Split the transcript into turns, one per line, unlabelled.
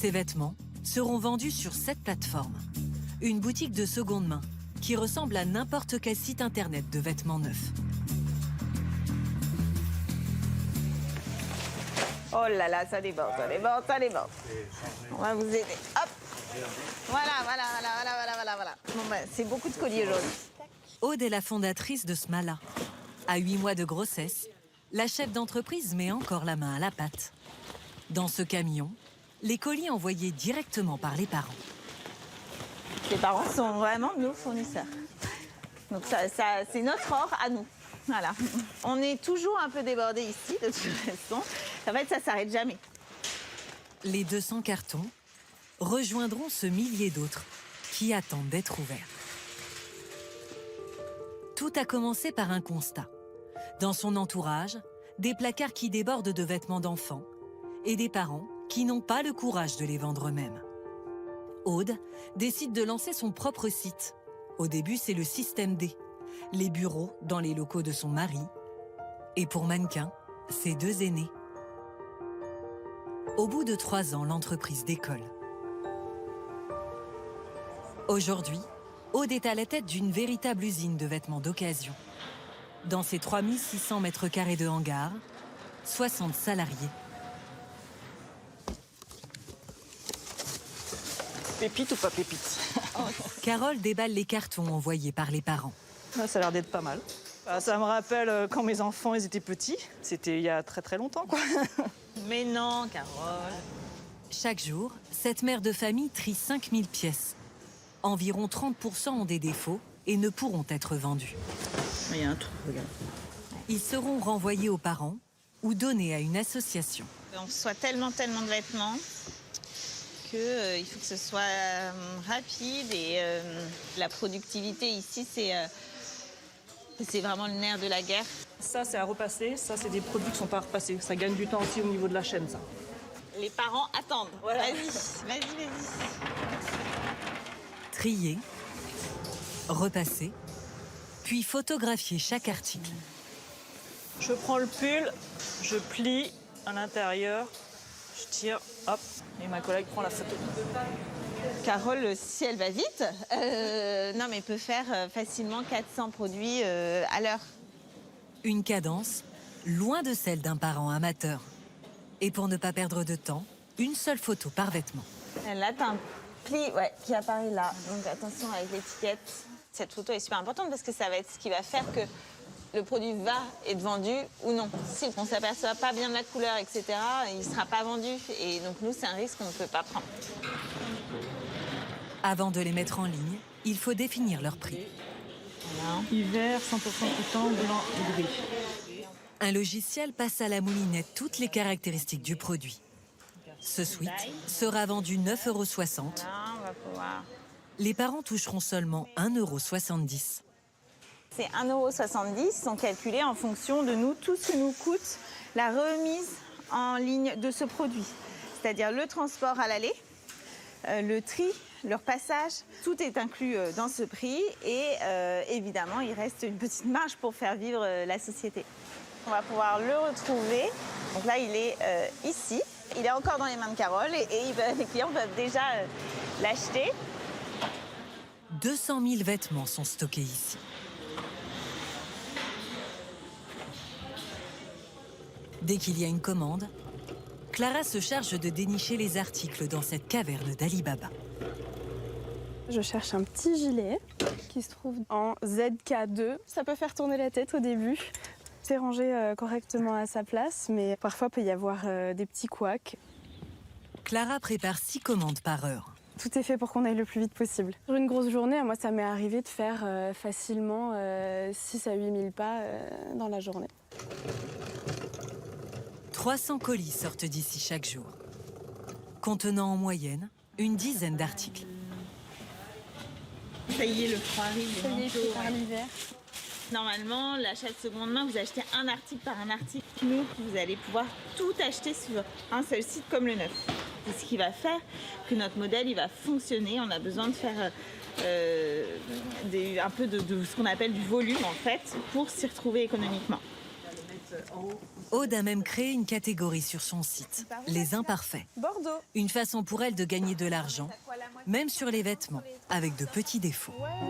Ces vêtements seront vendus sur cette plateforme, une boutique de seconde main qui ressemble à n'importe quel site internet de vêtements neufs.
Oh là là, ça déborde, ça déborde, ça déborde. On va vous aider. Hop. Voilà. Bon, bah, c'est beaucoup de colis aujourd'hui.
Aude est la fondatrice de Smala. À 8 mois de grossesse, la chef d'entreprise met encore la main à la pâte. Dans ce camion, les colis envoyés directement par les parents.
Les parents sont vraiment nos fournisseurs. Donc ça c'est notre or à nous. Voilà. On est toujours un peu débordés ici, de toute façon. En fait, ça ne s'arrête jamais.
Les 200 cartons rejoindront ce millier d'autres qui attendent d'être ouverts. Tout a commencé par un constat. Dans son entourage, des placards qui débordent de vêtements d'enfants et des parents qui n'ont pas le courage de les vendre eux-mêmes. Aude décide de lancer son propre site. Au début, c'est le système D, les bureaux dans les locaux de son mari. Et pour mannequin, ses 2 aînés. Au bout de 3 ans, l'entreprise décolle. Aujourd'hui, Aude est à la tête d'une véritable usine de vêtements d'occasion. Dans ses 3600 mètres carrés de hangar, 60 salariés.
Pépite ou pas pépite?
Carole déballe les cartons envoyés par les parents.
Ça a l'air d'être pas mal. Ça me rappelle quand mes enfants ils étaient petits. C'était il y a très très longtemps, quoi.
Mais non, Carole.
Chaque jour, cette mère de famille trie 5000 pièces. Environ 30% ont des défauts et ne pourront être vendus.
Il y a un trou, regarde.
Ils seront renvoyés aux parents ou donnés à une association.
On reçoit tellement de vêtements qu'il faut que ce soit rapide et la productivité ici, c'est vraiment le nerf de la guerre.
Ça, c'est à repasser. Ça, c'est des produits qui sont pas à repasser. Ça gagne du temps aussi au niveau de la chaîne, ça.
Les parents attendent. Voilà. Vas-y.
Trier, repasser, puis photographier chaque article.
Je prends le pull, je plie à l'intérieur, je tire, hop, et ma collègue prend la photo.
Carole, si elle va vite, non mais peut faire facilement 400 produits à l'heure.
Une cadence loin de celle d'un parent amateur. Et pour ne pas perdre de temps, une seule photo par vêtement.
Là, t'as un pli qui apparaît là. Donc attention avec l'étiquette. Cette photo est super importante parce que ça va être ce qui va faire que le produit va être vendu ou non. Si on ne s'aperçoit pas bien de la couleur, etc., il ne sera pas vendu. Et donc nous, c'est un risque qu'on ne peut pas prendre.
Avant de les mettre en ligne, il faut définir leur prix.
Voilà.
Hiver, 100% coutant, blanc et gris.
Un logiciel passe à la moulinette toutes les caractéristiques du produit. Ce sweat sera vendu 9,60 €.
Là, on va pouvoir...
Les parents toucheront seulement 1,70 €.
Ces 1,70 € sont calculés en fonction de nous, tout ce que nous coûte la remise en ligne de ce produit. C'est-à-dire le transport à l'aller, le tri, leur passage, tout est inclus dans ce prix et évidemment, il reste une petite marge pour faire vivre la société. On va pouvoir le retrouver. Donc là, il est ici. Il est encore dans les mains de Carole et les clients peuvent déjà l'acheter.
200 000 vêtements sont stockés ici. Dès qu'il y a une commande, Clara se charge de dénicher les articles dans cette caverne d'Alibaba.
Je cherche un petit gilet qui se trouve en ZK2. Ça peut faire tourner la tête au début. C'est rangé correctement à sa place, mais parfois il peut y avoir des petits couacs.
Clara prépare 6 commandes par heure.
Tout est fait pour qu'on aille le plus vite possible. Sur une grosse journée, moi, ça m'est arrivé de faire facilement 6 à 8 000 pas dans la journée.
300 colis sortent d'ici chaque jour, contenant en moyenne une dizaine d'articles.
Ça y est, le froid arrive.
Ça y est, prépare l'hiver.
Normalement, l'achat de seconde main, vous achetez un article par un article. Nous, vous allez pouvoir tout acheter sur un seul site comme le neuf. C'est ce qui va faire que notre modèle il va fonctionner. On a besoin de faire un peu de ce qu'on appelle du volume en fait pour s'y retrouver économiquement.
On va le mettre en haut.
Aude a même créé une catégorie sur son site, les imparfaits.
Bordeaux.
Une façon pour elle de gagner de l'argent, même sur les vêtements, avec de petits défauts.